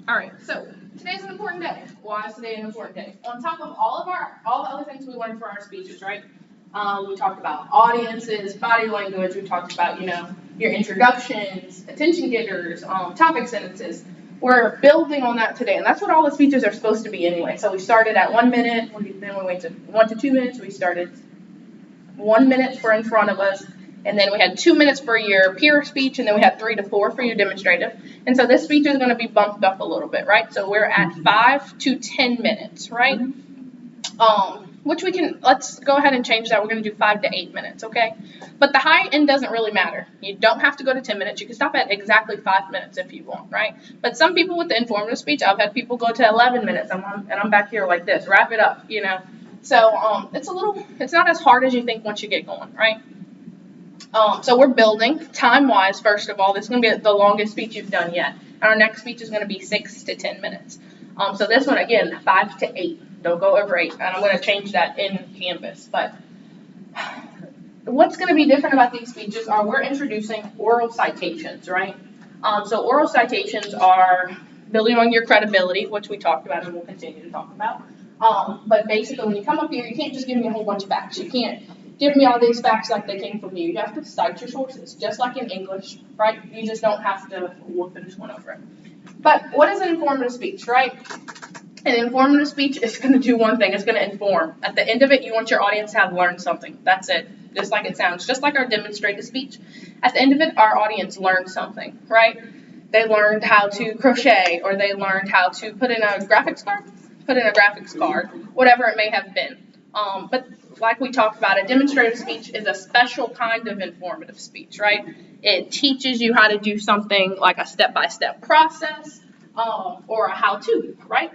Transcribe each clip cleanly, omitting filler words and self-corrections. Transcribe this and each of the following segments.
All right, so today's an important day. Why is today an important day? On top of all the other things we learned for our speeches, right? We talked about audiences, body language. We talked about your introductions, attention getters, topic sentences. We're building on that today, and that's what all the speeches are supposed to be anyway. So we started at 1 minute, then we went to 1 to 2 minutes. We started 1 minute for in front of us, and then we had 2 minutes for your peer speech, and then we had 3 to 4 for your demonstrative. And so this speech is going to be bumped up a little bit, right? So we're at 5 to 10 minutes, right? Which let's go ahead and change that. We're going to do 5 to 8 minutes, okay? But the high end doesn't really matter. You don't have to go to 10 minutes. You can stop at exactly 5 minutes if you want, right? But some people with the informative speech, I've had people go to 11 minutes, and I'm back here like this, wrap it up, So it's not as hard as you think once you get going, right? So we're building time-wise. First of all, this is going to be the longest speech you've done yet. And our next speech is going to be 6 to 10 minutes. So this one, again, 5 to 8. Don't go over 8. And I'm going to change that in Canvas. But what's going to be different about these speeches are we're introducing oral citations, right? So oral citations are building on your credibility, which we talked about and we'll continue to talk about. But basically, when you come up here, you can't just give me a whole bunch of facts. You can't give me all these facts like they came from you. You have to cite your sources, just like in English, right? You just don't have to, we'll finish one over it. But what is an informative speech, right? An informative speech is going to do one thing. It's going to inform. At the end of it, you want your audience to have learned something. That's it. Just like it sounds. Just like our demonstrative speech. At the end of it, our audience learned something, right? They learned how to crochet, or they learned how to put in a graphics card, whatever it may have been. But like we talked about, a demonstrative speech is a special kind of informative speech, right? It teaches you how to do something like a step-by-step process, or a how-to, right?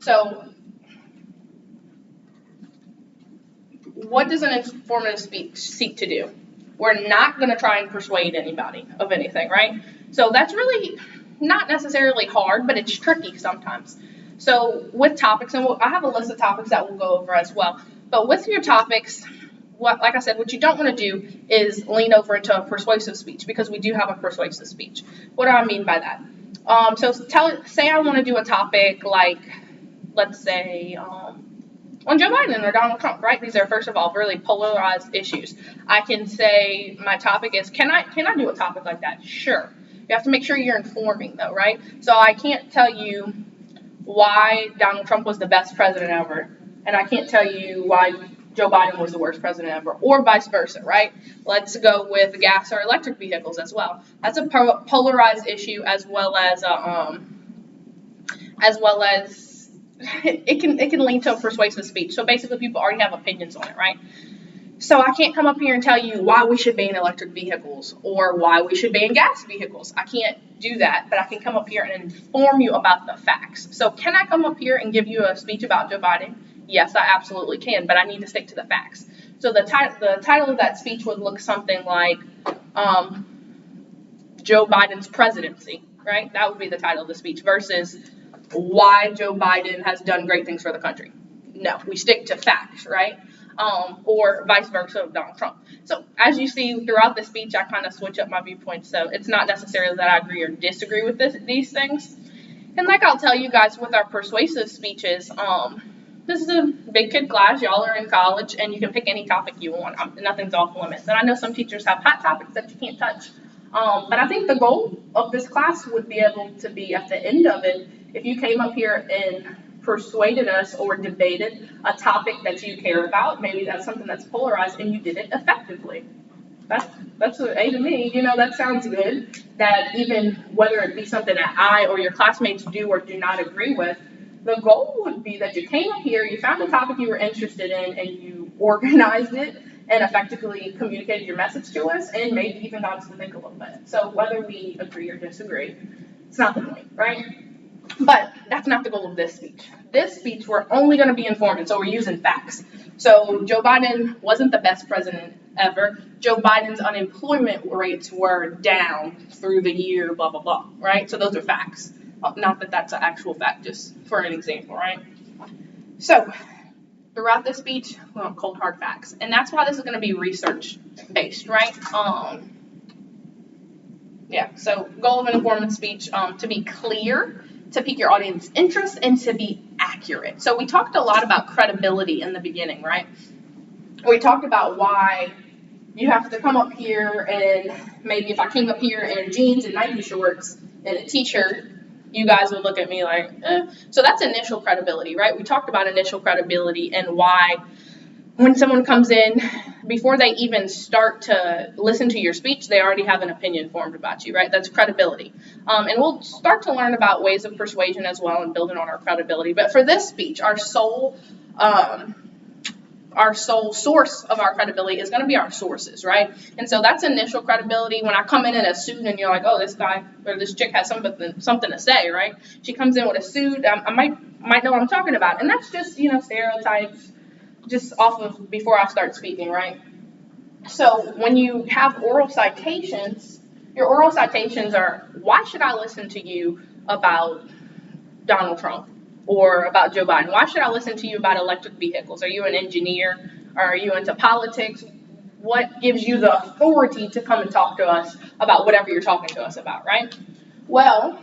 So what does an informative speech seek to do? We're not going to try and persuade anybody of anything, right? So that's really not necessarily hard, but it's tricky sometimes. So with topics, and I have a list of topics that we'll go over as well, but with your topics, like I said, what you don't want to do is lean over into a persuasive speech, because we do have a persuasive speech. What do I mean by that? Say I want to do a topic like, let's say, on Joe Biden or Donald Trump, right? These are, first of all, really polarized issues. I can say my topic is, can I do a topic like that? Sure. You have to make sure you're informing, though, right? So I can't tell you why Donald Trump was the best president ever, and I can't tell you why Joe Biden was the worst president ever, or vice versa, right? Let's go with gas or electric vehicles as well. That's a polarized issue, as well as it can lead to a persuasive speech. So basically, people already have opinions on it, right? So I can't come up here and tell you why we should ban electric vehicles or why we should ban gas vehicles. I can't do that, but I can come up here and inform you about the facts. So can I come up here and give you a speech about Joe Biden? Yes, I absolutely can, but I need to stick to the facts. So the title of that speech would look something like Joe Biden's presidency, right? That would be the title of the speech, versus why Joe Biden has done great things for the country. No, we stick to facts, right? Or vice versa of Donald Trump. So as you see throughout the speech, I kind of switch up my viewpoints. So it's not necessarily that I agree or disagree with these things. And like I'll tell you guys with our persuasive speeches, this is a big kid class. Y'all are in college, and you can pick any topic you want. Nothing's off limits. And I know some teachers have hot topics that you can't touch. But I think the goal of this class would be able to be, at the end of it, if you came up here and persuaded us or debated a topic that you care about, maybe that's something that's polarized, and you did it effectively. That's an A to me. That sounds good. That even whether it be something that I or your classmates do or do not agree with, the goal would be that you came up here, you found a topic you were interested in, and you organized it and effectively communicated your message to us, and maybe even got us to think a little bit. So whether we agree or disagree, it's not the point, right? But that's not the goal of this speech. This speech, we're only going to be informing, so we're using facts. So Joe Biden wasn't the best president ever. Joe Biden's unemployment rates were down through the year, blah, blah, blah, right? So those are facts. Not that that's an actual fact, just for an example, right? So throughout this speech, we want cold, hard facts. And that's why this is going to be research-based, right? Yeah, so goal of an informative speech, to be clear, to pique your audience interest, and to be accurate. So we talked a lot about credibility in the beginning, right? We talked about why you have to come up here and maybe if I came up here in jeans and Nike shorts and a t-shirt, you guys would look at me like, eh. So that's initial credibility, right? We talked about initial credibility and why when someone comes in, before they even start to listen to your speech, they already have an opinion formed about you, right? That's credibility. And we'll start to learn about ways of persuasion as well and building on our credibility. But for this speech, our sole source of our credibility is going to be our sources, right? And so that's initial credibility. When I come in a suit and you're like, oh, this guy or this chick has something to say, right? She comes in with a suit, I might know what I'm talking about. And that's just, stereotypes just off of before I start speaking, right? So when you have oral citations, your oral citations are, why should I listen to you about Donald Trump or about Joe Biden? Why should I listen to you about electric vehicles? Are you an engineer? Are you into politics? What gives you the authority to come and talk to us about whatever you're talking to us about, right? Well,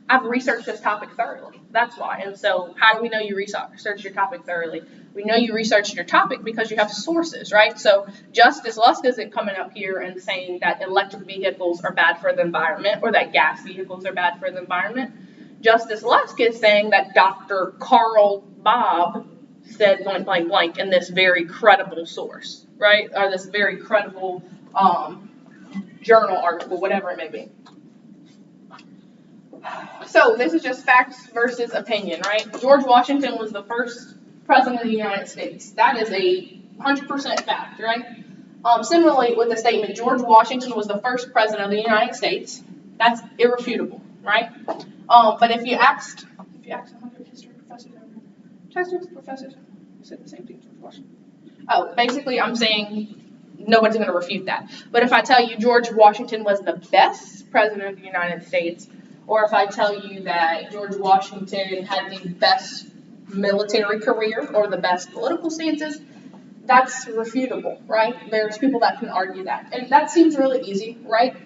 I've researched this topic thoroughly. That's why. And so how do we know you researched your topic thoroughly? We know you researched your topic because you have sources, right? So Justice Lusk isn't coming up here and saying that electric vehicles are bad for the environment or that gas vehicles are bad for the environment. Justice Lusk is saying that Dr. Carl Bob said blank, blank, blank in this very credible source, right? Or this very credible journal article, whatever it may be. So this is just facts versus opinion, right? George Washington was the first president of the United States. That is a 100% fact, right? Similarly, with the statement, George Washington was the first president of the United States. That's irrefutable, right? But if you asked 100 history professors, said the same thing, George Washington. Oh, basically, I'm saying nobody's going to refute that. But if I tell you George Washington was the best president of the United States, or if I tell you that George Washington had the best military career or the best political stances, that's refutable, right? There's people that can argue that. And that seems really easy, right?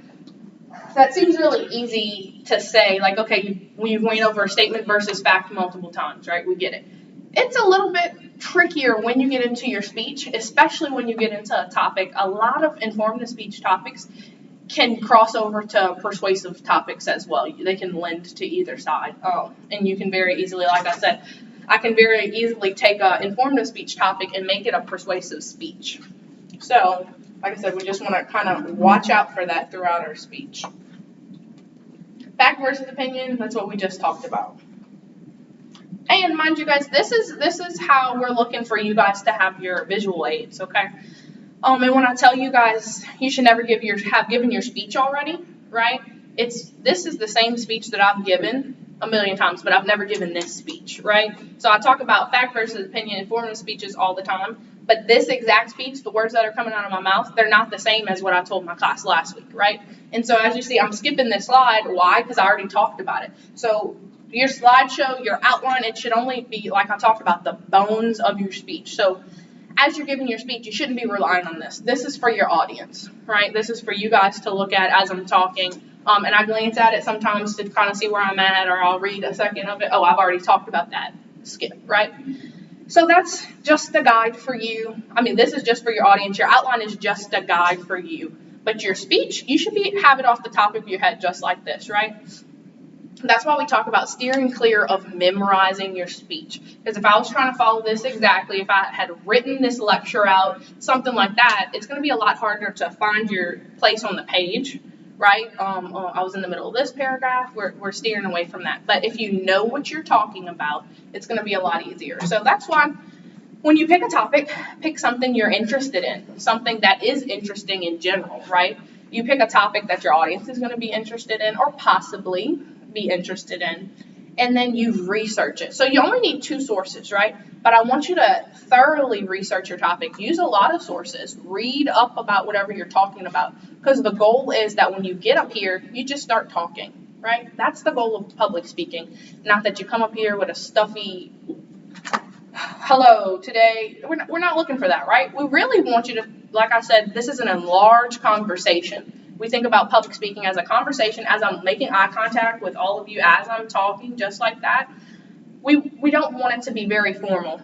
That seems really easy to say, like, okay, we went over statement versus fact multiple times, right? We get it. It's a little bit trickier when you get into your speech, especially when you get into a topic. A lot of informative speech topics can cross over to persuasive topics as well. They can lend to either side. And you can very easily, like I said, I can very easily take an informative speech topic and make it a persuasive speech. So, like I said, we just want to kind of watch out for that throughout our speech. Fact versus opinion, that's what we just talked about. And mind you guys, this is how we're looking for you guys to have your visual aids, okay? And when I tell you guys you should never have given your speech already, right? This is the same speech that I've given a million times, but I've never given this speech, right? So I talk about fact versus opinion informative speeches all the time, but this exact speech, the words that are coming out of my mouth, they're not the same as what I told my class last week, right? And so as you see, I'm skipping this slide. Why? Because I already talked about it. So your slideshow, your outline, it should only be, like I talked about, the bones of your speech. So as you're giving your speech, you shouldn't be relying on this. This is for your audience, right? This is for you guys to look at as I'm talking. And I glance at it sometimes to kind of see where I'm at, or I'll read a second of it. Oh, I've already talked about that. Skip, right? So that's just a guide for you. I mean, this is just for your audience. Your outline is just a guide for you. But your speech, you should have it off the top of your head just like this, right? That's why we talk about steering clear of memorizing your speech. Because if I was trying to follow this exactly, if I had written this lecture out, something like that, it's going to be a lot harder to find your place on the page, right? I was in the middle of this paragraph. We're steering away from that. But if you know what you're talking about, it's going to be a lot easier. So that's why when you pick a topic, pick something you're interested in, something that is interesting in general, right? You pick a topic that your audience is going to be interested in or possibly be interested in, and then you research it. So you only need 2 sources, right? But I want you to thoroughly research your topic. Use a lot of sources. Read up about whatever you're talking about, because the goal is that when you get up here, you just start talking, right? That's the goal of public speaking. Not that you come up here with a stuffy, hello, today. We're not looking for that, right? We really want you to, like I said, this is an enlarged conversation. We think about public speaking as a conversation, as I'm making eye contact with all of you as I'm talking, just like that. We don't want it to be very formal.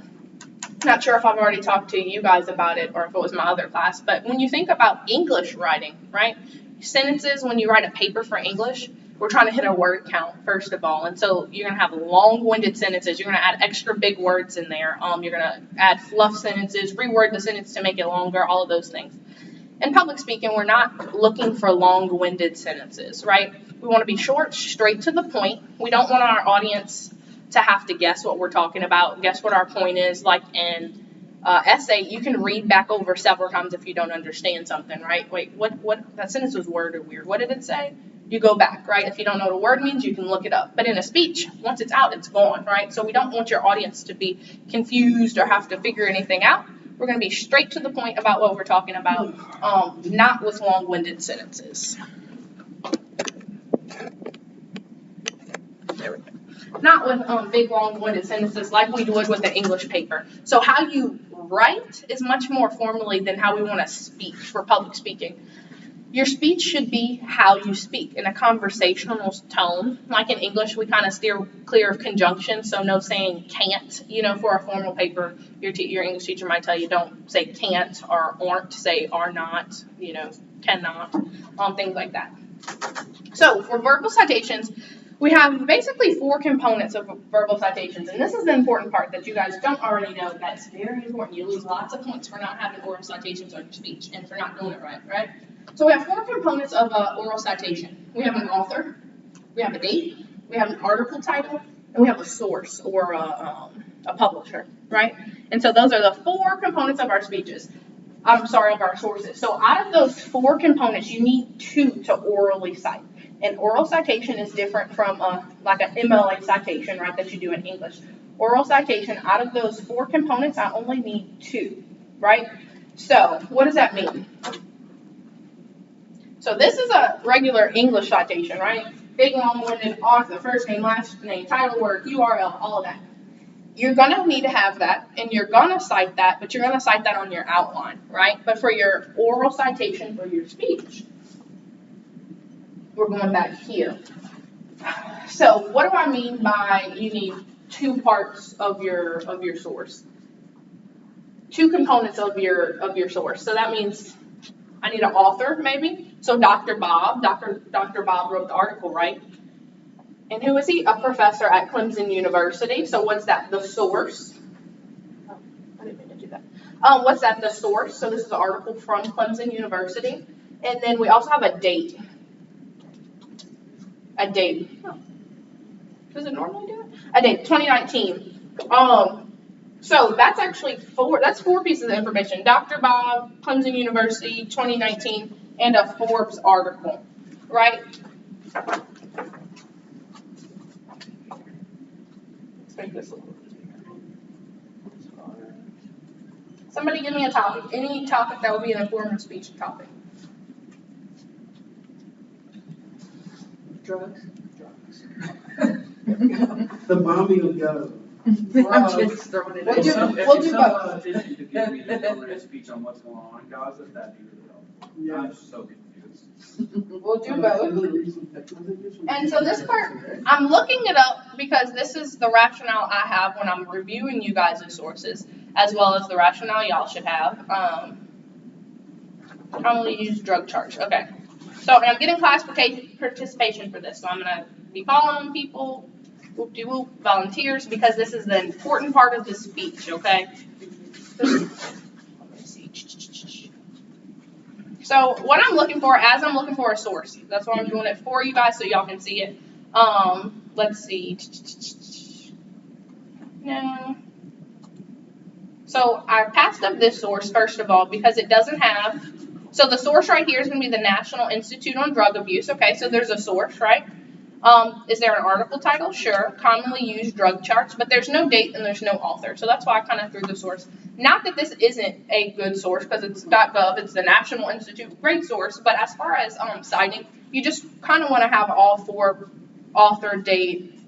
Not sure if I've already talked to you guys about it or if it was my other class, but when you think about English writing, right? Sentences, when you write a paper for English, we're trying to hit a word count, first of all. And so you're going to have long-winded sentences. You're going to add extra big words in there. You're going to add fluff sentences, reword the sentence to make it longer, all of those things. In public speaking, we're not looking for long-winded sentences, right? We want to be short, straight to the point. We don't want our audience to have to guess what we're talking about, guess what our point is. Like in essay, you can read back over several times if you don't understand something, right? Wait, what, that sentence was worded weird. What did it say? You go back, right? If you don't know what a word means, you can look it up. But in a speech, once it's out, it's gone, right? So we don't want your audience to be confused or have to figure anything out. We're going to be straight to the point about what we're talking about, not with long-winded sentences. There we go. Not with big, long-winded sentences like we would with the English paper. So how you write is much more formally than how we want to speak for public speaking. Your speech should be how you speak in a conversational tone. Like in English, we kind of steer clear of conjunctions, so no saying can't. You know, for a formal paper, your English teacher might tell you don't say can't or aren't, say are not, you know, cannot, things like that. So for verbal citations, we have basically 4 components of verbal citations, and this is the important part that you guys don't already know. That's very important. You lose lots of points for not having oral citations on your speech and for not doing it right? So we have 4 components of oral citation. We have an author, we have a date, we have an article title, and we have a source or a publisher, right? And so those are the 4 components of our speeches. Of our sources. So out of those 4 components, you need 2 to orally cite. An oral citation is different from like an MLA citation, right, that you do in English. Oral citation, out of those 4 components, I only need 2, right? So what does that mean? So this is a regular English citation, right? Big, long-winded, author, first name, last name, title, word, URL, all of that. You're going to need to have that, and you're going to cite that, but you're going to cite that on your outline, right? But for your oral citation for your speech, we're going back here. So what do I mean by you need 2 parts of your source? 2 components of your source. So that means I need an author, maybe. So Dr. Bob wrote the article, right? And who is he? A professor at Clemson University. So what's that? The source. Oh, I didn't mean to do that. What's that? The source. So this is an article from Clemson University. And then we also have a date. A date. Oh. Does it normally do it? A date. 2019. So that's actually 4. That's 4 pieces of information. Dr. Bob, Clemson University, 2019, and a Forbes article, right? Make this a little bit bigger. Somebody give me a topic. Any topic that would be an informative speech topic. Drugs. The bombing of Gallup. I'm just throwing it We'll do out. both. If you could give me an informative speech on what's going on in Gaza, that'd be really helpful. Yeah. I'm so confused. We'll do both. And so this part, I'm looking it up because this is the rationale I have when I'm reviewing you guys' sources, as well as the rationale y'all should have. I only use drug charge. Okay. So, and I'm getting class participation for this, so I'm going to be following people, whoop-de-whoop, volunteers, because this is the important part of the speech, okay? Let me see. So what I'm looking for, as I'm looking for a source, that's why I'm doing it for you guys so y'all can see it. Let's see. No. So I passed up this source, first of all, because it doesn't have, so the source right here is going to be the National Institute on Drug Abuse. Okay, so there's a source, right? Is there an article title? Sure. Commonly used drug charts, but there's no date and there's no author. So that's why I kind of threw the source. Not that this isn't a good source, because it's .gov, it's the National Institute, great source. But as far as citing, you just kind of want to have all 4, author, date,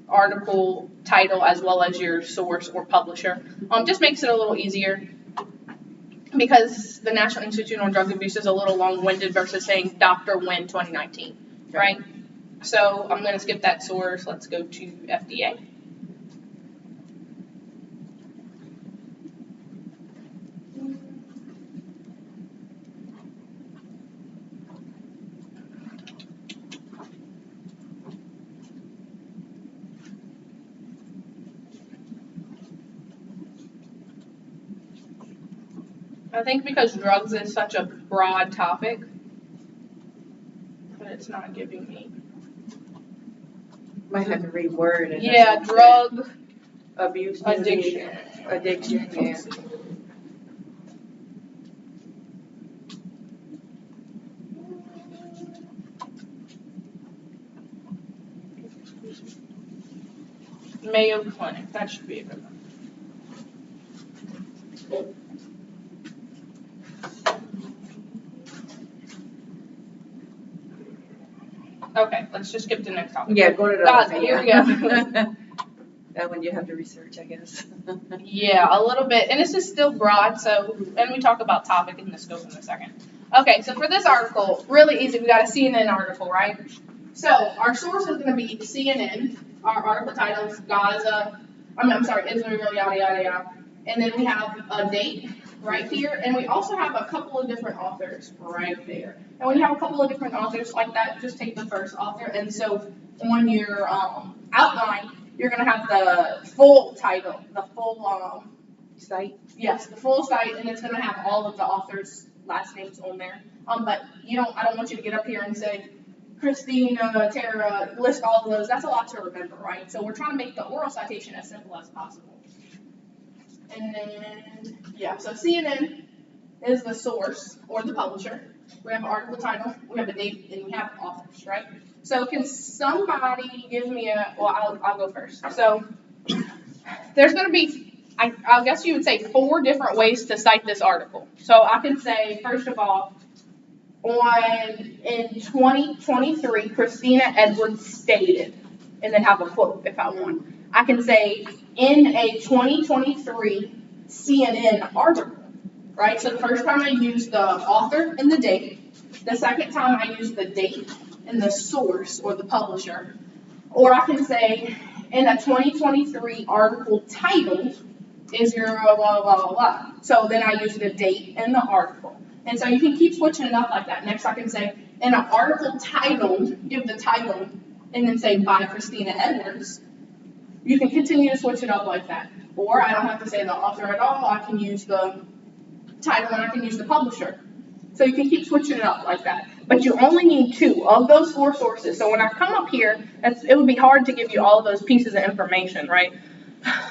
article, title, as well as your source or publisher. Just makes it a little easier. because the National Institute on Drug Abuse is a little long-winded versus saying Dr. Wynn 2019, right? So I'm going to skip that source. Let's go to FDA. I think because drugs is such a broad topic, but it's not giving me. Might have to reword it. Yeah, drug abuse, addiction. Addiction, yeah. Mayo Clinic, that should be a good one. Okay, let's just skip to the next topic. Yeah, go to the. Got it, here we go. That one you have to research, I guess. Yeah, a little bit, and this is still broad, so, and we talk about topic and the scope in a second. Okay, so for this article, really easy, we got a CNN article, right? So, our source is gonna be CNN, our article title is Gaza, Israel, yada, yada, yada. And then we have a date right here, and we also have a couple of different authors right there. And when you have a couple of different authors like that, just take the first author, and so on your outline, you're gonna have the full title, the full Site. yes, the full site, and it's gonna have all of the authors' last names on there. But I don't want you to get up here and say Christina, Tara, list all of those. That's a lot to remember, right? So we're trying to make the oral citation as simple as possible. And then, yeah, so CNN is the source or the publisher. We have an article title, we have a date, and we have authors, right? So can somebody give me I'll go first. So there's going to be, I guess you would say 4 different ways to cite this article. So I can say, first of all, in 2023, Christina Edwards stated, and then have a quote if I want. I can say, in a 2023 CNN article, right? So the first time I use the author and the date. The second time I use the date and the source or the publisher. Or I can say, in a 2023 article titled, Israel, blah, blah, blah, blah. So then I use the date and the article. And so you can keep switching it up like that. Next I can say, in an article titled, give the title, and then say by Christina Edwards. You can continue to switch it up like that. Or I don't have to say the author at all. I can use the title and I can use the publisher. So you can keep switching it up like that. But you only need 2 of those 4 sources. So when I come up here, it would be hard to give you all of those pieces of information, right?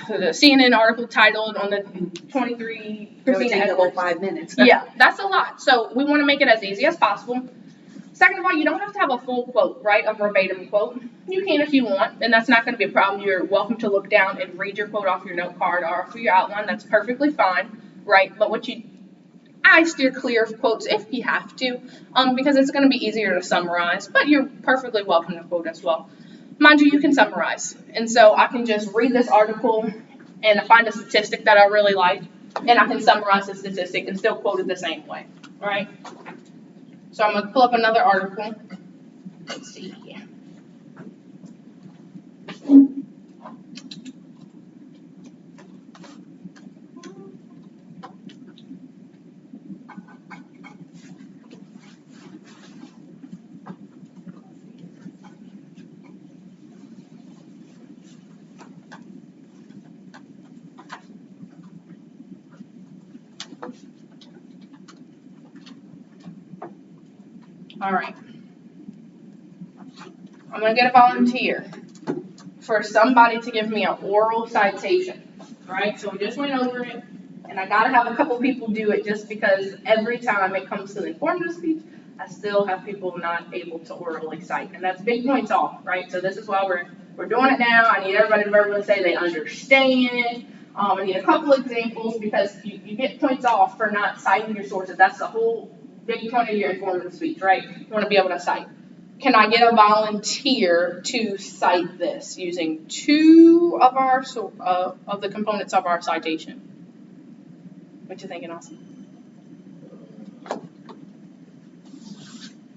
The CNN article titled on the 23 Christina Edwards. 5 minutes. Yeah, that's a lot. So we want to make it as easy as possible. Second of all, you don't have to have a full quote, right? A verbatim quote. You can if you want, and that's not going to be a problem. You're welcome to look down and read your quote off your note card or off your outline. That's perfectly fine, right? But I steer clear of quotes if you have to, because it's going to be easier to summarize, but you're perfectly welcome to quote as well. Mind you, you can summarize. And so I can just read this article and find a statistic that I really like, and I can summarize the statistic and still quote it the same way, all right? So I'm going to pull up another article. Let's see. All right. I'm going to get a volunteer for somebody to give me an oral citation. All right, so we just went over it, and I got to have a couple people do it just because every time it comes to the informative speech, I still have people not able to orally cite, and that's big points off, right? So this is why we're doing it now. I need everybody to verbally say they understand. I need a couple examples because you get points off for not citing your sources. That's the whole big point of your informative speech, right? You want to be able to cite. Can I get a volunteer to cite this using 2 of our of the components of our citation? What you thinking, Austin?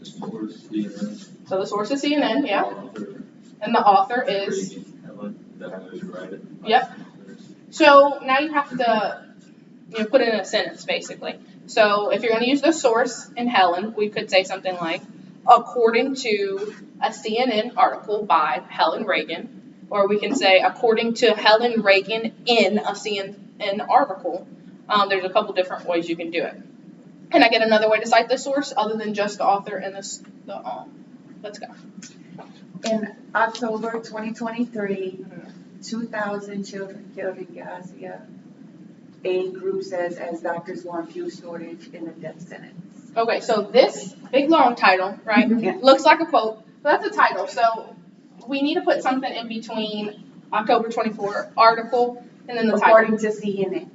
source, CNN. So the source is CNN, yeah, Author, and the author is, Reagan, Helen, that I know you write it. Yep. so now you have to, put it in a sentence, basically. So if you're gonna use the source in Helen, we could say something like, according to a CNN article by Helen Reagan, or we can say, according to Helen Reagan in a CNN article. There's a couple different ways you can do it. Can I get another way to cite the source other than just the author and let's go. In October 2023, 2,000 children killed in Gaza. Aid group says as doctors warn few shortage in the death sentence. Okay, so this big long title, right, Yeah. looks like a quote, but that's a title. So we need to put something in between October 24 article and then the title. According to CNN.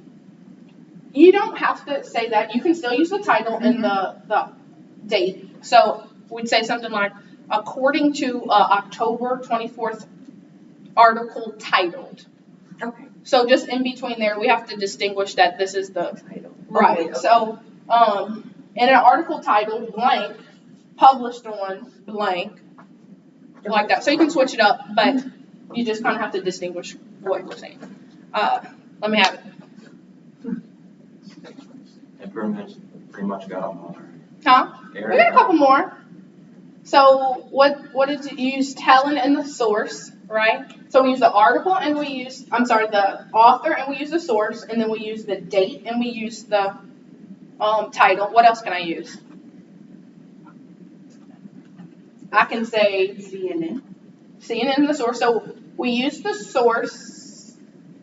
You don't have to say that. You can still use the title and the date. So we'd say something like, according to October 24th article titled. Okay. So just in between there, we have to distinguish that this is the Title. right. Okay. So in an article titled blank, published on blank, like that. So you can switch it up, but you just kind of have to distinguish what we're saying. Let me have it. And pretty much got them all. Huh? We got a couple more. So what did you use? Helen and the source, right? So we use the article and the author and we use the source and then we use the date and we use the title. What else can I use? I can say CNN. CNN the source. So we use the source.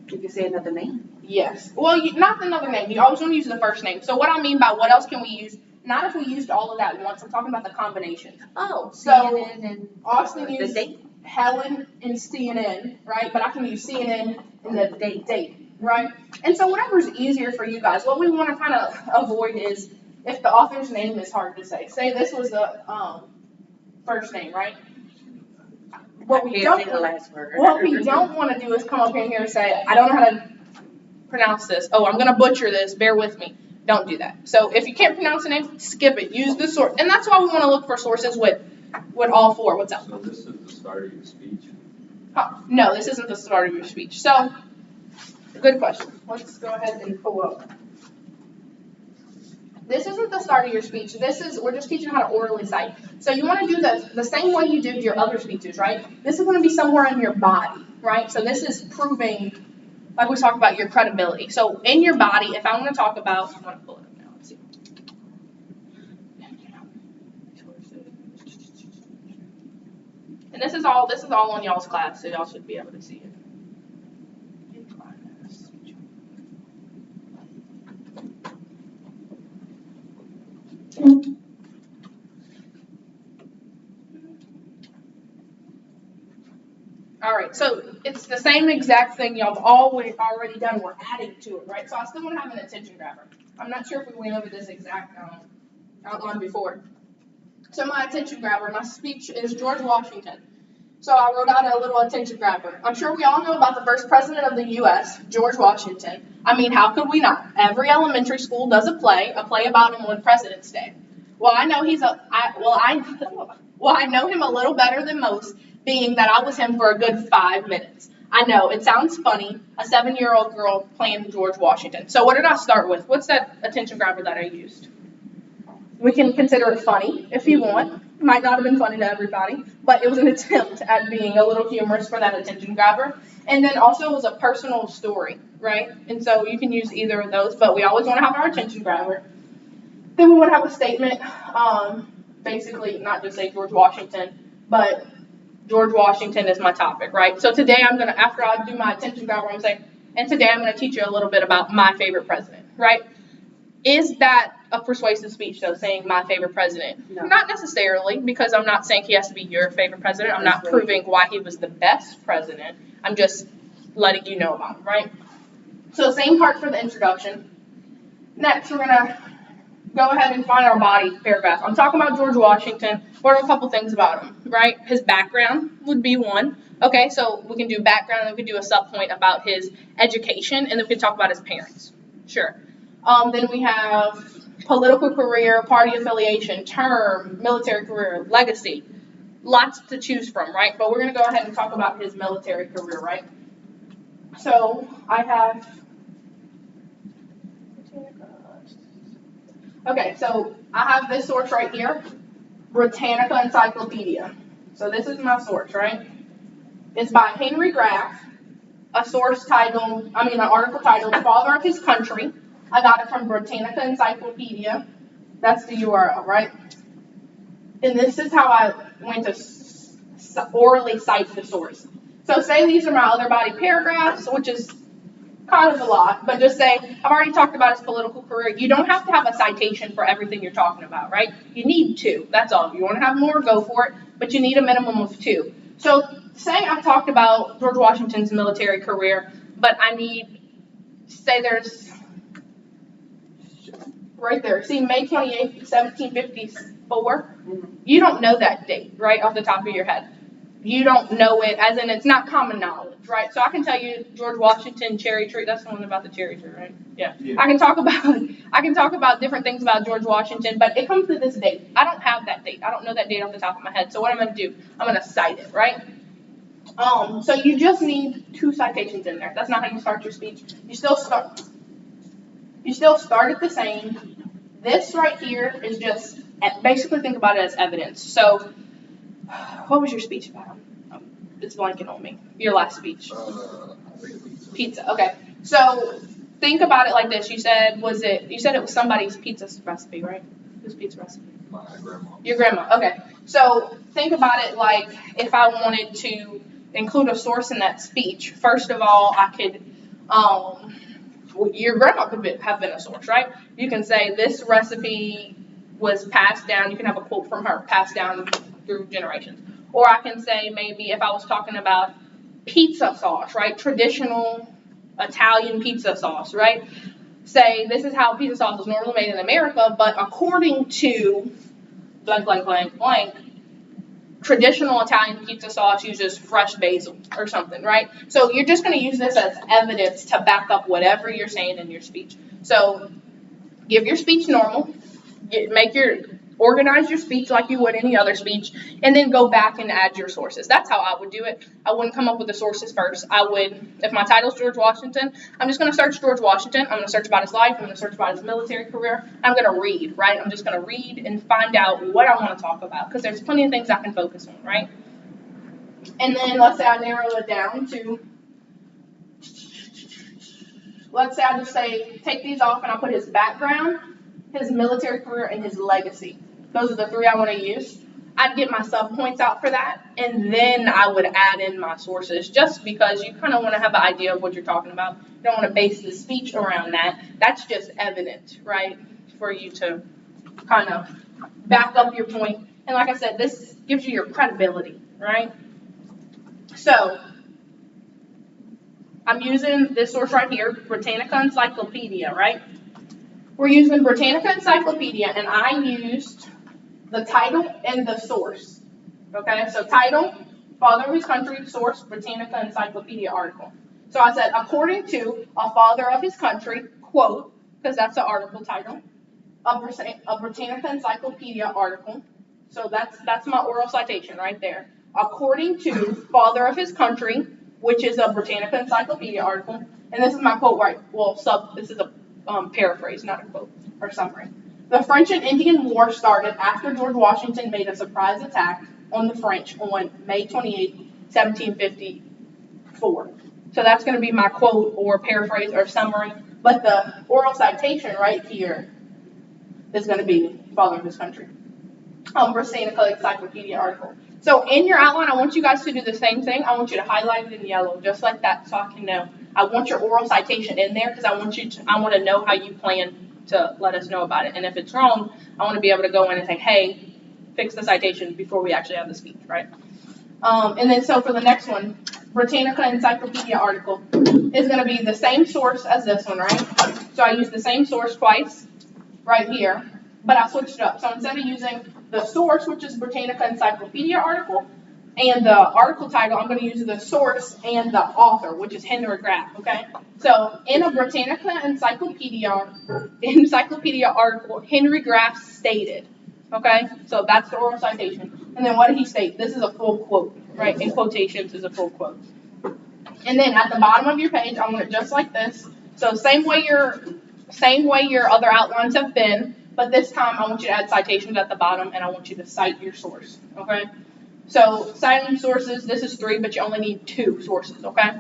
You can say another name. Yes. Well, not another name. You always want to use the first name. So what I mean by what else can we use? Not if we used all of that at once. I'm talking about the combination. Oh, So, CNN and Austin the used date. Helen and CNN, right? But I can use CNN and the Date. right? And so whatever's easier for you guys. What we want to kind of avoid is if the author's name is hard to say. Say this was the first name, right? What we Can't say the don't last word. what we don't want to do is come up in here and say, I don't know how to pronounce this. Oh, I'm going to butcher this. Bear with me. Don't do that. So if you can't pronounce a name, skip it. Use the source. And that's why we want to look for sources with all four. What's up? So this is the start of your speech. No, this isn't the start of your speech. So, good question. Let's go ahead and pull up. This isn't the start of your speech. We're just teaching how to orally cite. So you want to do the same way you did your other speeches, right? This is going to be somewhere in your body, right? So this is proving, like we talked about, your credibility. So in your body, if I want to talk about, I'm going to pull it up now. Let's see. And this is all on y'all's class, so y'all should be able to see it. All right, so it's the same exact thing y'all have already done. We're adding to it, right? So I still want to have an attention grabber. I'm not sure if we went over this exact outline before. So my attention grabber, my speech is George Washington. So I wrote out a little attention grabber. I'm sure we all know about the first president of the U.S., George Washington. I mean, how could we not? Every elementary school does a play about him on President's Day. Well, I know I know him a little better than most, being that I was him for a good 5 minutes. I know, it sounds funny, a 7-year-old girl playing George Washington. So what did I start with? What's that attention grabber that I used? We can consider it funny if you want. Might not have been funny to everybody, but it was an attempt at being a little humorous for that attention grabber. And then also it was a personal story, right? And so you can use either of those, but we always want to have our attention grabber. Then we want to have a statement, basically not just say George Washington, but George Washington is my topic, right? So today after I do my attention grabber, I'm saying, and today I'm going to teach you a little bit about my favorite president, right? Is that a persuasive speech, though, saying my favorite president? No. Not necessarily, because I'm not saying he has to be your favorite president. I'm not proving why he was the best president. I'm just letting you know about him, right? So same part for the introduction. Next, we're going to go ahead and find our body paragraph. I'm talking about George Washington. What are a couple things about him, right? His background would be one. Okay, so we can do background, and we can do a subpoint about his education, and then we can talk about his parents. Sure. Then we have political career, party affiliation, term, military career, legacy. Lots to choose from, right? But we're going to go ahead and talk about his military career, right? So I have. Okay, so I have this source right here, Britannica Encyclopedia. So this is my source, right? It's by Henry Graff, an article titled Father of His Country. I got it from Britannica Encyclopedia. That's the URL, right? And this is how I went to orally cite the source. So say these are my other body paragraphs, which is kind of a lot, but just say, I've already talked about his political career. You don't have to have a citation for everything you're talking about, right? You need 2, that's all. If you want to have more, go for it, but you need a minimum of 2. So say I've talked about George Washington's military career, but I need, say there's, right there, see May 28th, 1754? You don't know that date, right, off the top of your head. You don't know it, as in it's not common knowledge, right? So I can tell you George Washington cherry tree. That's the one about the cherry tree, right? Yeah. I can talk about different things about George Washington, but it comes to this date. I don't have that date. I don't know that date off the top of my head. So what I'm going to do, I'm going to cite it, right? So you just need 2 citations in there. That's not how you start your speech. You still start it the same. This right here is just basically think about it as evidence. So what was your speech about? It's blanking on me. Your last speech. Pizza. Okay. So think about it like this. You said it was somebody's pizza recipe, right? Whose pizza recipe? My grandma. Your grandma. Okay. So think about it like if I wanted to include a source in that speech. First of all, I could, your grandma could have been a source, right? You can say this recipe was passed down. You can have a quote from her, passed down through generations. Or I can say maybe if I was talking about pizza sauce, right? Traditional Italian pizza sauce, right? Say this is how pizza sauce is normally made in America, but according to blank, blank, blank, blank, traditional Italian pizza sauce uses fresh basil or something, right? So you're just going to use this as evidence to back up whatever you're saying in your speech. So give your speech normal, organize your speech like you would any other speech, and then go back and add your sources. That's how I would do it. I wouldn't come up with the sources first. If my title's George Washington, I'm just going to search George Washington. I'm going to search about his life. I'm going to search about his military career. I'm going to read, right? I'm just going to read and find out what I want to talk about because there's plenty of things I can focus on, right? And then let's say I narrow it down to, let's say I just say, take these off and I'll put his background, his military career, and his legacy. Those are the 3 I want to use. I'd get my sub-points out for that, and then I would add in my sources, just because you kind of want to have an idea of what you're talking about. You don't want to base the speech around that. That's just evidence, right, for you to kind of back up your point. And like I said, this gives you your credibility, right? So I'm using this source right here, Britannica Encyclopedia, right? We're using Britannica Encyclopedia, and I used the title and the source. Okay, so title, Father of His Country, source, Britannica Encyclopedia article. So I said, according to a Father of His Country, quote, because that's the article title, a Britannica Encyclopedia article. So that's my oral citation right there. According to Father of His Country, which is a Britannica Encyclopedia article, and this is my quote right. This is a paraphrase, not a quote or summary. The French and Indian War started after George Washington made a surprise attack on the French on May 28, 1754. So that's going to be my quote or paraphrase or summary. But the oral citation right here is going to be Father of His Country. Britannica Encyclopedia article. So in your outline, I want you guys to do the same thing. I want you to highlight it in yellow, just like that, so I can know. I want your oral citation in there because I want to know how you plan to let us know about it. And if it's wrong, I want to be able to go in and say, hey, fix the citation before we actually have the speech, right? And then so for the next one, Britannica Encyclopedia article is going to be the same source as this one, right? So I used the same source twice right here, but I switched it up. So instead of using the source, which is Britannica Encyclopedia article, And the article title, I'm gonna use the source and the author, which is Henry Graff, okay? So in a Britannica encyclopedia article, Henry Graff stated, okay? So that's the oral citation. And then what did he state? This is a full quote, right? In quotations is a full quote. And then at the bottom of your page, I want it just like this. So same way your other outlines have been, but this time I want you to add citations at the bottom and I want you to cite your source, okay? So citing sources, this is 3, but you only need 2 sources, okay?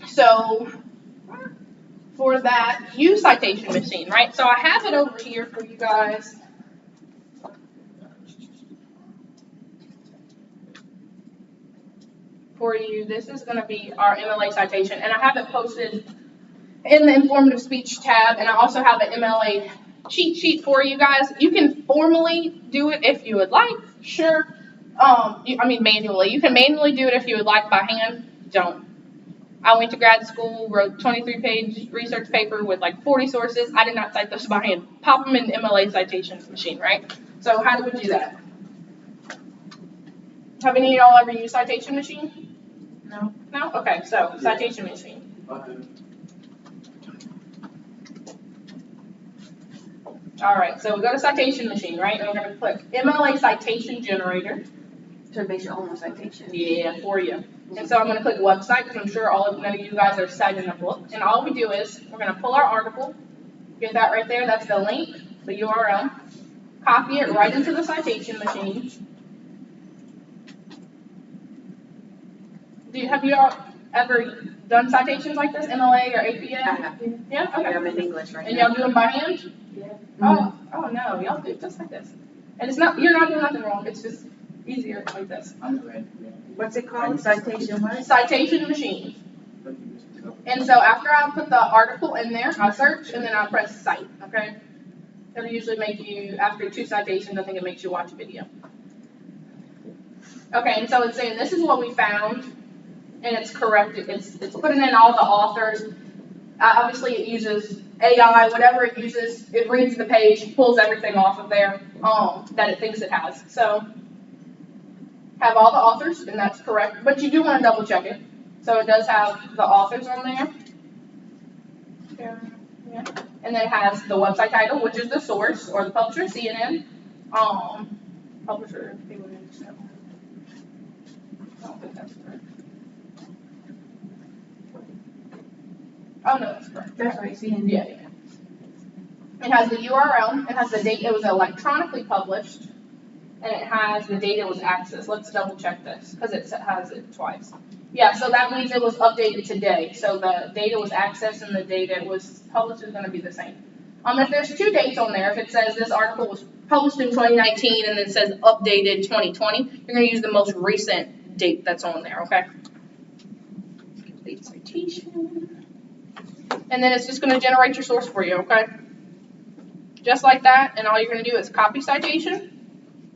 So for that, use citation machine, right? So I have it over here for you guys. For you, this is going to be our MLA citation, and I have it posted in the informative speech tab, and I also have an MLA cheat sheet for you guys. You can formally do it if you would like, sure. Manually. You can manually do it if you would like by hand. Don't. I went to grad school, wrote 23-page research paper with like 40 sources. I did not cite those by hand. Pop them in the MLA citation machine, right? So how do we do that? Have any of y'all ever used citation machine? No. No? Okay, so citation machine. All right, so we go to citation machine, right? And we're going to click MLA citation generator. To make your own citation. Yeah, for you. And so I'm going to click website because I'm sure none of you guys are citing a book. And all we do is we're going to pull our article. Get that right there. That's the link, the URL. Copy it right into the citation machine. Have you all ever done citations like this, MLA or APA? I have. Yeah? Okay. I'm in English right And now. y'all do them by hand? Yeah. Oh no, y'all do it just like this. And you're not doing nothing wrong. It's just easier like this. What's it called? Citation what? Citation machine. And so after I put the article in there, I search and then I press cite, okay? It'll usually make you, after 2 citations, I think it makes you watch a video. Okay, and so it's saying this is what we found, and it's corrected. It's putting in all the authors. Obviously it uses AI, whatever it uses, it reads the page, pulls everything off of there that it thinks it has. So have all the authors, and that's correct, but you do want to double check it. So it does have the authors on there. Yeah. And then it has the website title, which is the source, or the publisher, CNN. Publisher, I don't think that's correct. Oh, no, that's correct. That's right, CNN. Yeah. It has the URL, it has the date it was electronically published, and it has the date it was accessed. Let's double check this, because it has it twice. Yeah, so that means it was updated today. So the date it was accessed and the date it was published is going to be the same. If there's 2 dates on there, if it says this article was published in 2019 and then it says updated 2020, you're going to use the most recent date that's on there, okay? Complete citation. And then it's just going to generate your source for you, okay? Just like that, and all you're going to do is copy citation.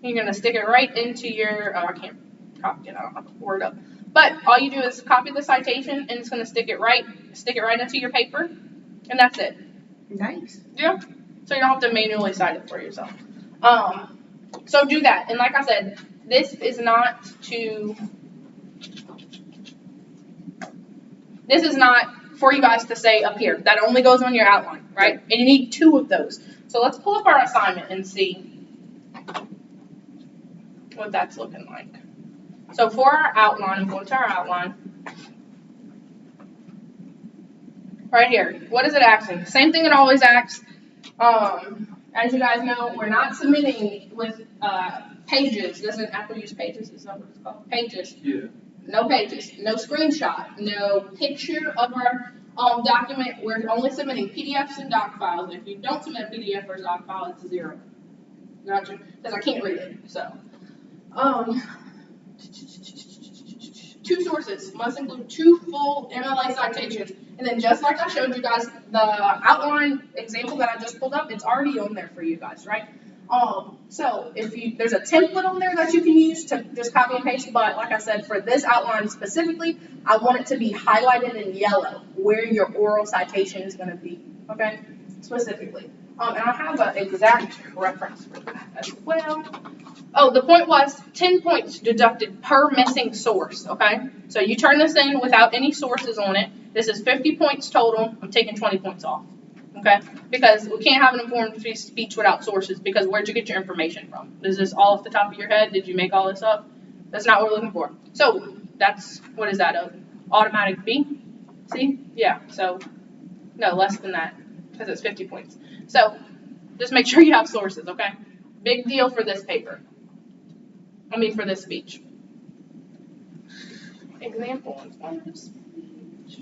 You're going to stick it right into your, I can't copy it, I don't have the word up. But all you do is copy the citation, and it's going to stick it right into your paper, and that's it. Nice. Yeah. So you don't have to manually cite it for yourself. So do that. And like I said, this is not for you guys to say up here. That only goes on your outline, right? And you need 2 of those. So let's pull up our assignment and see what that's looking like. So for our outline, I'm going to our outline. Right here, what is it asking? Same thing it always asks. As you guys know, we're not submitting with pages. Doesn't Apple use pages? Is that what it's called? Pages. Yeah. No pages. No screenshot. No picture of our document. We're only submitting PDFs and doc files. If you don't submit a PDF or a doc file, it's a 0. Gotcha. Because I can't read it. So, 2 sources must include 2 full MLA citations. And then just like I showed you guys, the outline example that I just pulled up, it's already on there for you guys, right? So if there's a template on there that you can use to just copy and paste, but like I said, for this outline specifically, I want it to be highlighted in yellow where your oral citation is going to be, okay? Specifically. And I have an exact reference for that as well. Oh, the point was 10 points deducted per missing source, okay? So you turn this in without any sources on it. This is 50 points total. I'm taking 20 points off, okay? Because we can't have an informed speech without sources, because where'd you get your information from? Is this all off the top of your head? Did you make all this up? That's not what we're looking for. So that's, what is that, a automatic B? See? Yeah, so, no, less than that, because it's 50 points. So just make sure you have sources, okay? Big deal for this paper. For this speech. Example informed speech.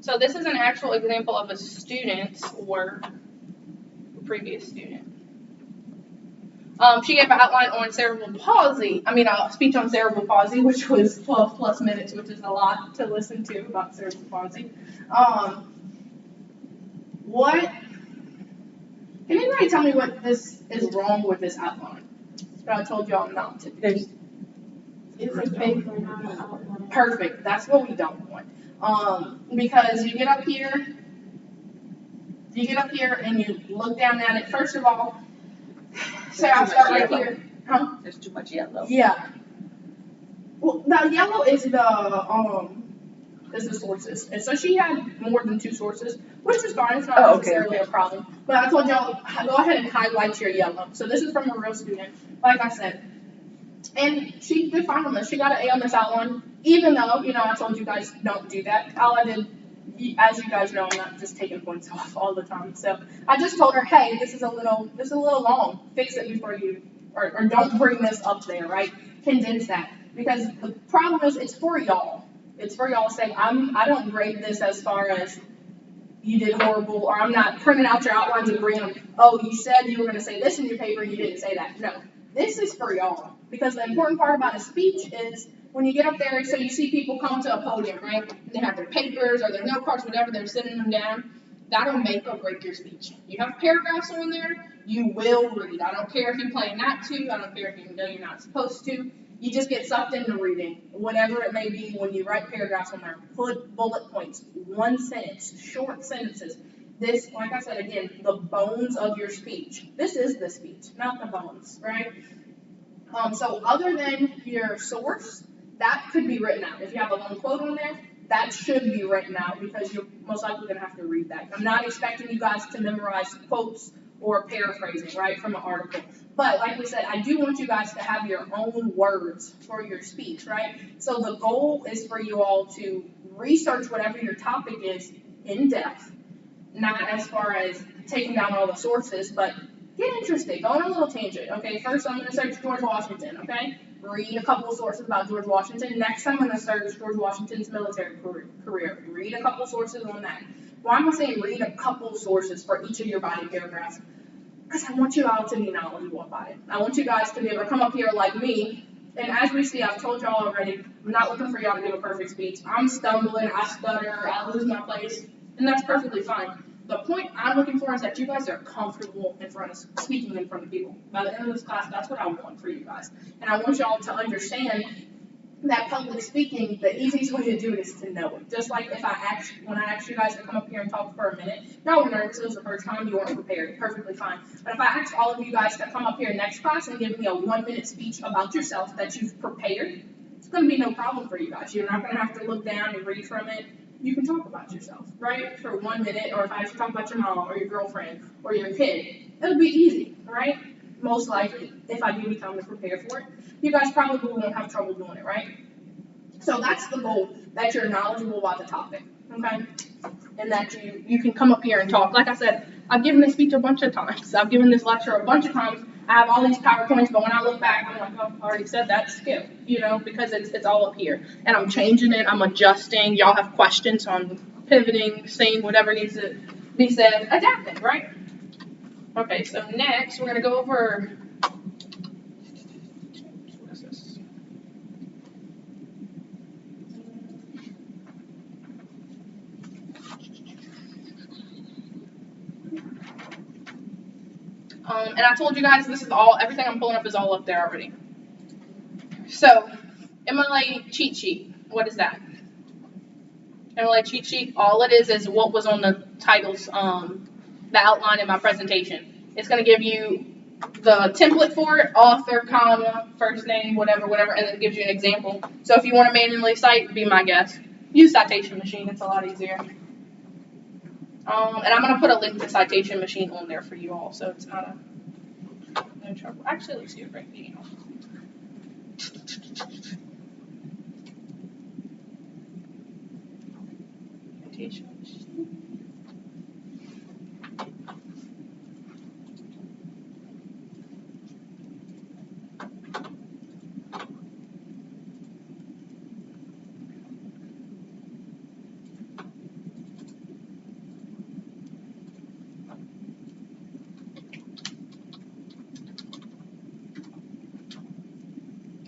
So this is an actual example of a student's work, a previous student. She gave an outline on cerebral palsy, a speech on cerebral palsy, which was 12 plus minutes, which is a lot to listen to about cerebral palsy. Can anybody tell me what this is wrong with this outline? But I told y'all not to. There's, It's a paper, not an outline. Perfect, that's what we don't want. Because you get up here and you look down at it, first of all, say I'll start right here. Huh? there's too much yellow. Yeah. Well, the yellow is the sources. And so she had more than 2 sources, which is fine, it's not necessarily a problem. But I told y'all, go ahead and highlight your yellow. So this is from a real student, like I said. And she did fine on this. She got an A on this outline, even though, I told you guys don't do that. All I did, as you guys know, I'm not just taking points off all the time. So I just told her, hey, this is a little long. Fix it before you, or don't bring this up there, right? Condense that. Because the problem is, it's for y'all. It's for y'all saying, I don't grade this as far as you did horrible, or I'm not printing out your outlines and bringing them, oh, you said you were going to say this in your paper, you didn't say that. No, this is for y'all. Because the important part about a speech is when you get up there, so you see people come to a podium, right? They have their papers or their note cards, whatever, they're sitting them down. That'll make or break your speech. You have paragraphs on there, you will read. I don't care if you plan not to, I don't care if you know you're not supposed to. You just get sucked into reading, whatever it may be. When you write paragraphs on there, put bullet points, 1 sentence, short sentences. This, like I said again, the bones of your speech. This is the speech, not the bones, right? So other than your source, that could be written out. If you have a long quote on there, that should be written out because you're most likely going to have to read that. I'm not expecting you guys to memorize quotes or paraphrasing, right, from an article. But like we said, I do want you guys to have your own words for your speech, right? So the goal is for you all to research whatever your topic is in depth, not as far as taking down all the sources, but get interested, go on a little tangent, okay? First, I'm going to search George Washington, okay? Read a couple of sources about George Washington. Next, I'm going to search George Washington's military career. Read a couple sources on that. Why am I saying read a couple sources for each of your body paragraphs? Because I want you all to be knowledgeable about it. I want you guys to be able to come up here like me. And as we see, I've told y'all already, I'm not looking for y'all to give a perfect speech. I'm stumbling, I stutter, I lose my place, and that's perfectly fine. The point I'm looking for is that you guys are comfortable speaking in front of people. By the end of this class, that's what I want for you guys. And I want y'all to understand that public speaking, the easiest way to do it is to know it. Just like when I asked you guys to come up here and talk for a minute, y'all were nervous, it was the first time, you weren't prepared, perfectly fine. But if I asked all of you guys to come up here next class and give me a 1-minute speech about yourself that you've prepared, it's going to be no problem for you guys. You're not going to have to look down and read from it. You can talk about yourself, right, for 1 minute, or if I actually talk about your mom or your girlfriend or your kid, it'll be easy, right? Most likely, if I give you time to prepare for it, you guys probably won't have trouble doing it, right? So that's the goal, that you're knowledgeable about the topic, okay? And that you can come up here and talk. Like I said, I've given this speech a bunch of times. I've given this lecture a bunch of times. I have all these PowerPoints, but when I look back, I'm like, oh, I already said that, skip, because it's all up here. And I'm changing it, I'm adjusting. Y'all have questions on pivoting, saying whatever needs to be said, adapting, right? Okay, so next we're going to go over, what is this? And I told you guys this is everything I'm pulling up is all up there already. So, MLA cheat sheet, what is that? MLA cheat sheet, all it is what was on the titles, the outline in my presentation. It's going to give you the template for it, author, comma, first name, whatever, and then it gives you an example. So if you want to manually cite, be my guest. Use Citation Machine, it's a lot easier. And I'm going to put a link to Citation Machine on there for you all, so it's not no trouble. Actually, let's do it right now. Citation Machine.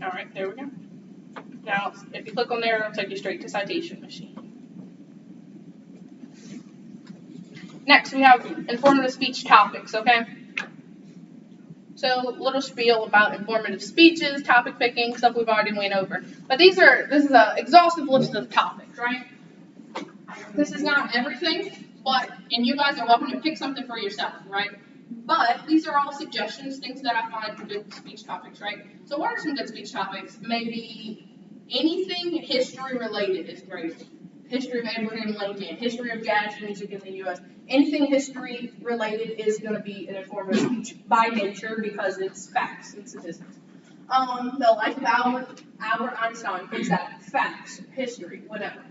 All right, there we go. Now, if you click on there, it'll take you straight to Citation Machine. Next, we have informative speech topics, okay? So, little spiel about informative speeches, topic picking, stuff we've already went over. But this is an exhaustive list of topics, right? This is not everything, and you guys are welcome to pick something for yourself, right? But these are all suggestions, things that I find for good speech topics, right? So what are some good speech topics? Maybe anything history related is great. History of Abraham Lincoln, history of jazz music in the U.S. Anything history related is going to be an informative speech by nature because it's facts and statistics. The life of Albert Einstein, is that facts, history, whatever.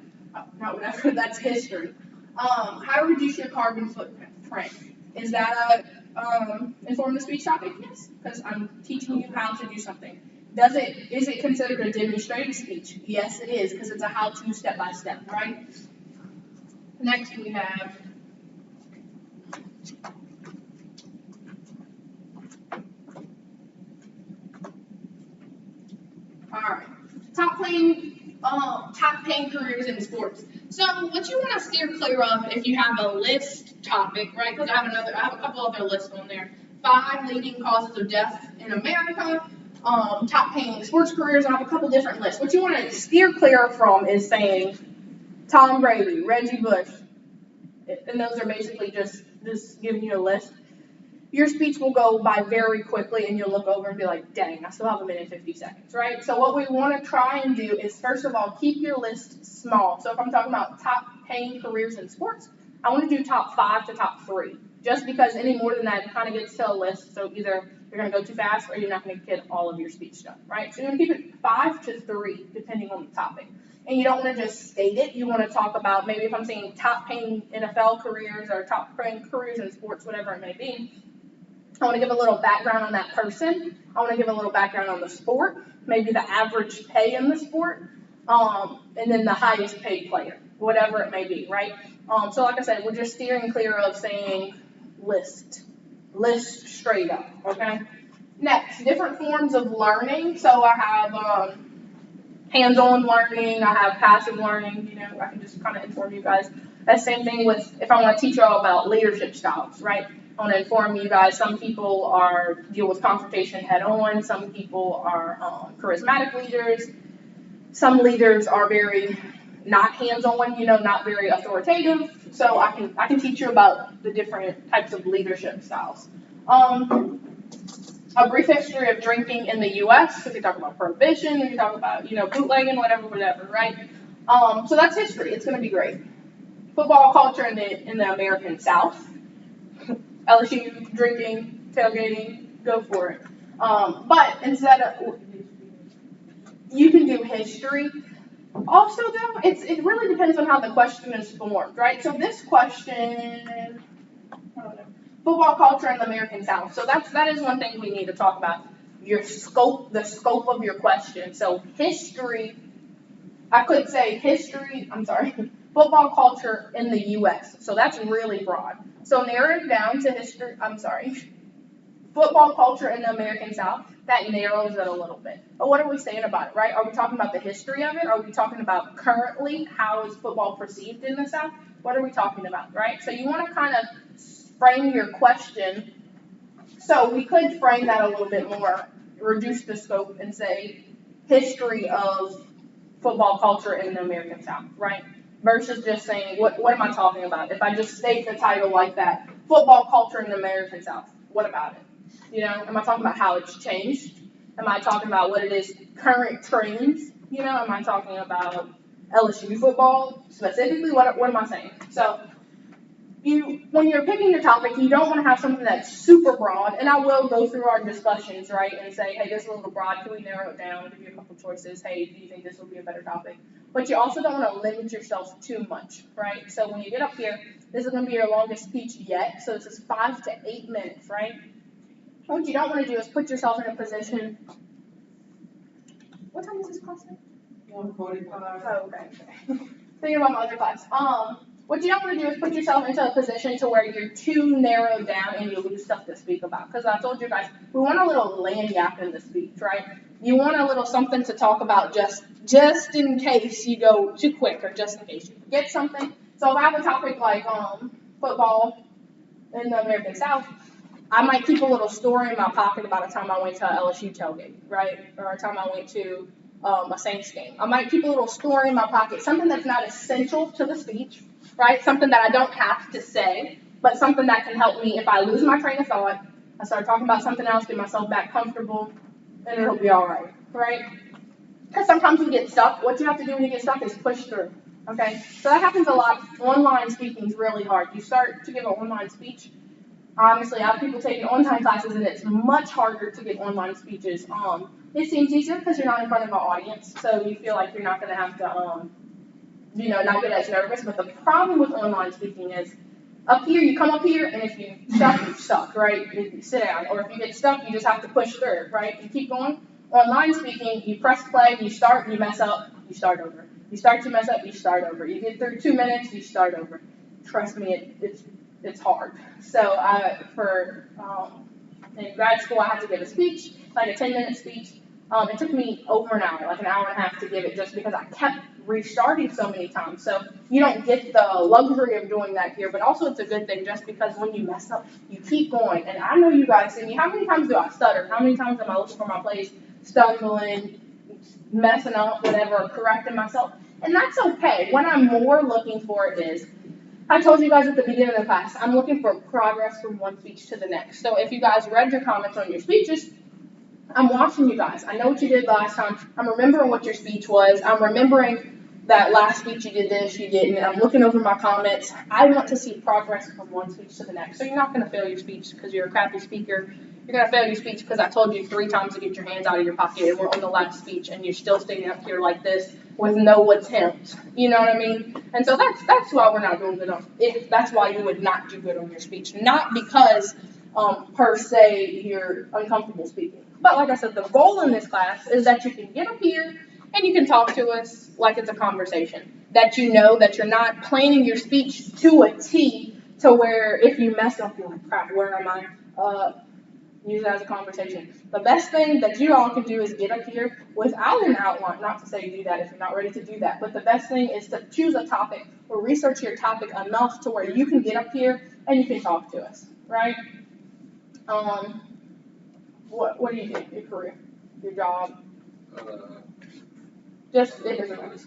Not whatever, that's history. How to reduce your carbon footprint. Is that a informative speech topic? Yes, because I'm teaching you how to do something. Is it considered a demonstrative speech? Yes, it is, because it's a how-to step-by-step, right? Next we have alright. Top paying careers in sports. So what you want to steer clear of if you have a list topic, right? Because I have a couple other lists on there. 5 leading causes of death in America. Top paying sports careers, and I have a couple different lists. What you want to steer clear from is saying Tom Brady, Reggie Bush, and those are basically just giving you a list. Your speech will go by very quickly, and you'll look over and be like, dang, I still have 1 minute and 50 seconds, right? So what we want to try and do is, first of all, keep your list small. So if I'm talking about top paying careers in sports, I want to do top 5 to top 3, just because any more than that kind of gets to a list, so either you're going to go too fast or you're not going to get all of your speech done, right? So you're going to keep it 5 to 3, depending on the topic. And you don't want to just state it. You want to talk about, maybe if I'm saying top paying NFL careers or top paying careers in sports, whatever it may be, I want to give a little background on that person. I want to give a little background on the sport, maybe the average pay in the sport, and then the highest paid player, whatever it may be, right? So like I said, we're just steering clear of saying list straight up, okay? Next, different forms of learning. So I have hands-on learning, I have passive learning, I can just kind of inform you guys. That same thing with, if I want to teach you all about leadership styles, right? I want to inform you guys, some people deal with confrontation head-on, some people are charismatic leaders, some leaders are very not hands-on, not very authoritative, so I can teach you about the different types of leadership styles. A brief history of drinking in the U.S., if you talk about prohibition, if you talk about, bootlegging, whatever, right? So that's history, it's going to be great. Football culture in the American South. LSU, drinking, tailgating, go for it. But instead of, you can do history. Also, though, it really depends on how the question is formed, right? So this question, I don't know, football culture in the American South. So that is one thing we need to talk about. The scope of your question. So history, I could say football culture in the U.S. So that's really broad. So narrow it down to football culture in the American South. That narrows it a little bit. But what are we saying about it, right? Are we talking about the history of it? Are we talking about currently how is football perceived in the South? What are we talking about, right? So you want to kind of frame your question. So we could frame that a little bit more, reduce the scope and say history of football culture in the American South, right? Versus just saying, what am I talking about? If I just state the title like that, football culture in the American South, what about it? You know, am I talking about how it's changed? Am I talking about what it is current trends? You know, am I talking about LSU football specifically? What am I saying? So when you're picking your topic, you don't want to have something that's super broad, and I will go through our discussions, right, and say, hey, this is a little broad, can we narrow it down, give you a couple choices, hey, do you think this will be a better topic? But you also don't want to limit yourself too much, right? So when you get up here, this is going to be your longest speech yet, so this is 5 to 8 minutes, right? What you don't want to do is put yourself in a position. What time is this class now? 1:45. Oh, okay. Thinking about my other class. What you don't want to do is put yourself into a position to where you're too narrowed down and you lose stuff to speak about. Because I told you guys, we want a little land gap in the speech, right? You want a little something to talk about just in case you go too quick or just in case you forget something. So if I have a topic like football in the American South, I might keep a little story in my pocket about a time I went to a LSU tailgate, right? Or a time I went to a Saints game. I might keep a little story in my pocket, something that's not essential to the speech, right? Something that I don't have to say, but something that can help me if I lose my train of thought, I start talking about something else, get myself back comfortable, and it'll be all right, right? Because sometimes we get stuck. What you have to do when you get stuck is push through, okay? So that happens a lot. Online speaking is really hard. You start to give an online speech. Honestly, I have people taking online classes, and it's much harder to get online speeches. It seems easier because you're not in front of an audience, so you feel like you're not going to have to, not get as nervous. But the problem with online speaking is, up here, you come up here, and if you suck, right? You sit down, or if you get stuck, you just have to push through, right? You keep going. Online speaking, you press play, you start, you mess up, you start over. You start, you mess up, you start over. You get through 2 minutes, you start over. Trust me, it's hard. So in grad school, I had to give a speech, like a 10-minute speech. It took me over an hour, like an hour and a half to give it, just because I kept restarting so many times. So you don't get the luxury of doing that here, but also it's a good thing just because when you mess up, you keep going. And I know you guys see me. How many times do I stutter? How many times am I looking for my place, stumbling, messing up, whatever, correcting myself? And that's okay. What I'm more looking for is, I told you guys at the beginning of the class, I'm looking for progress from one speech to the next. So if you guys read your comments on your speeches, I'm watching you guys. I know what you did last time. I'm remembering what your speech was. I'm remembering that last speech you did this, you didn't. I'm looking over my comments. I want to see progress from one speech to the next. So you're not going to fail your speech because you're a crappy speaker. You're going to fail your speech because I told you 3 times to get your hands out of your pocket and we're on the last speech and you're still standing up here like this with no attempt. You know what I mean? And so that's why we're not doing good on. That's why you would not do good on your speech. Not because per se you're uncomfortable speaking. But like I said, the goal in this class is that you can get up here and you can talk to us like it's a conversation. That you know that you're not planning your speech to a T to where if you mess up, you're like, crap, where am I? Use it as a conversation. The best thing that you all can do is get up here without an outline. Not to say you do that if you're not ready to do that. But the best thing is to choose a topic or research your topic enough to where you can get up here and you can talk to us, right? What do you do? Your career, your job? Just it doesn't matter.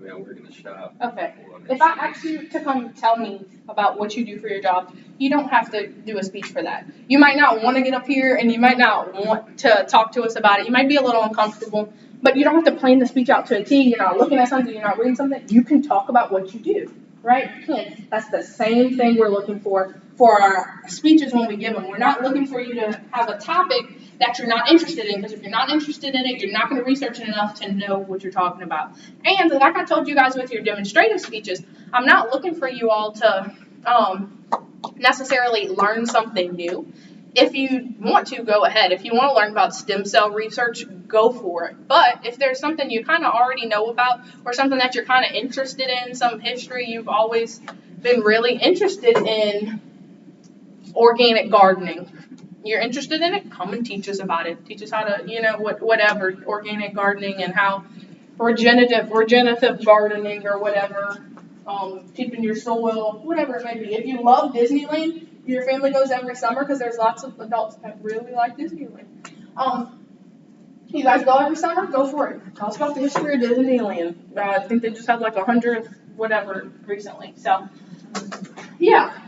I work in the shop. Okay. If I ask you to come tell me about what you do for your job, you don't have to do a speech for that. You might not want to get up here and you might not want to talk to us about it. You might be a little uncomfortable, but you don't have to plan the speech out to a T. You're not looking at something, you're not reading something. You can talk about what you do, right? You can. That's the same thing we're looking for our speeches when we give them. We're not looking for you to have a topic that you're not interested in, because if you're not interested in it, you're not going to research it enough to know what you're talking about. And like I told you guys with your demonstrative speeches, I'm not looking for you all to necessarily learn something new. If you want to, go ahead. If you want to learn about stem cell research, go for it. But if there's something you kind of already know about or something that you're kind of interested in, some history you've always been really interested in, organic gardening. You're interested in it? Come and teach us about it. Teach us how to, whatever, organic gardening and how regenerative gardening or whatever, keeping your soil, whatever it may be. If you love Disneyland, your family goes every summer because there's lots of adults that really like Disneyland. You guys go every summer? Go for it. Tell us about the history of Disneyland. I think they just had like 100 whatever recently. So, yeah.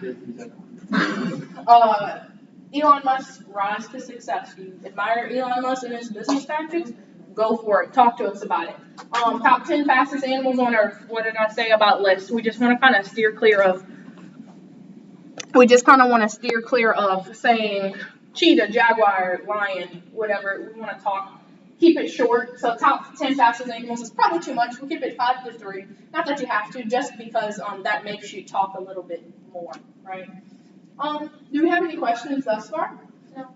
Elon Musk's rise to success. You admire Elon Musk and his business tactics? Go for it. Talk to us about it. Top 10 fastest animals on Earth. What did I say about lists? We just want to kind of steer clear of. We just kind of want to steer clear of saying cheetah, jaguar, lion, whatever. We want to talk. Keep it short. So top 10 fastest animals is probably too much. We'll keep it 5 to 3. Not that you have to, just because that makes you talk a little bit more, right? Do we have any questions thus far? No.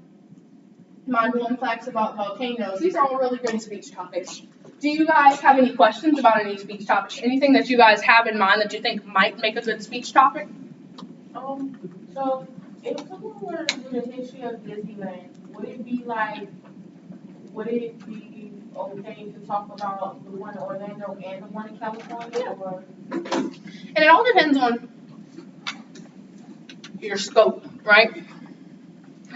Mind-blowing facts about volcanoes. These are all really good speech topics. Do you guys have any questions about any speech topics? Anything that you guys have in mind that you think might make a good speech topic? So if someone were to do the history of Disneyland, would it be okay to talk about the one in Orlando and the one in California, or? And it all depends on your scope, right?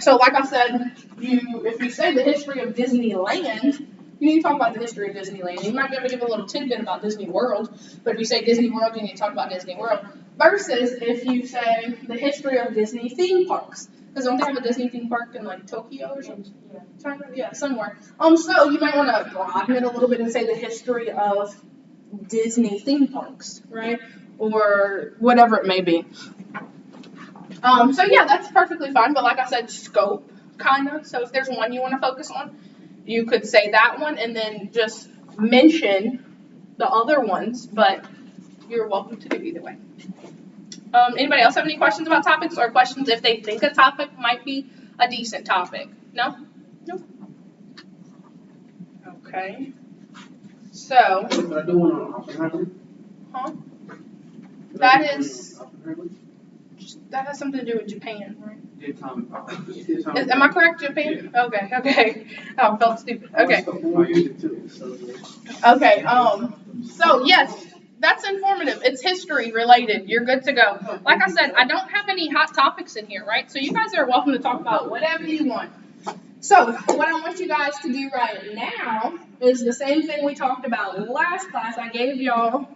So like I said, if you say the history of Disneyland, you need to talk about the history of Disneyland. You might be able to give a little tidbit about Disney World, but if you say Disney World, you need to talk about Disney World. Versus if you say the history of Disney theme parks. Because don't they have a Disney theme park in like Tokyo or something? China? Yeah, somewhere. So you might want to broaden it a little bit and say the history of Disney theme parks, right? Or whatever it may be. So yeah, that's perfectly fine. But like I said, scope, kind of. So if there's one you want to focus on, you could say that one and then just mention the other ones. But you're welcome to do either way. Anybody else have any questions about topics or questions if they think a topic might be a decent topic? No? No? Okay. So, But I do want to Oppenheimer. huh? That has something to do with Japan, right? Am I correct, Japan? Okay. Oh, I felt stupid. Okay. Okay, so yes, that's informative. It's history related. You're good to go. Like I said, I don't have any hot topics in here, right? So you guys are welcome to talk about whatever you want. So what I want you guys to do right now is the same thing we talked about in the last class. I gave y'all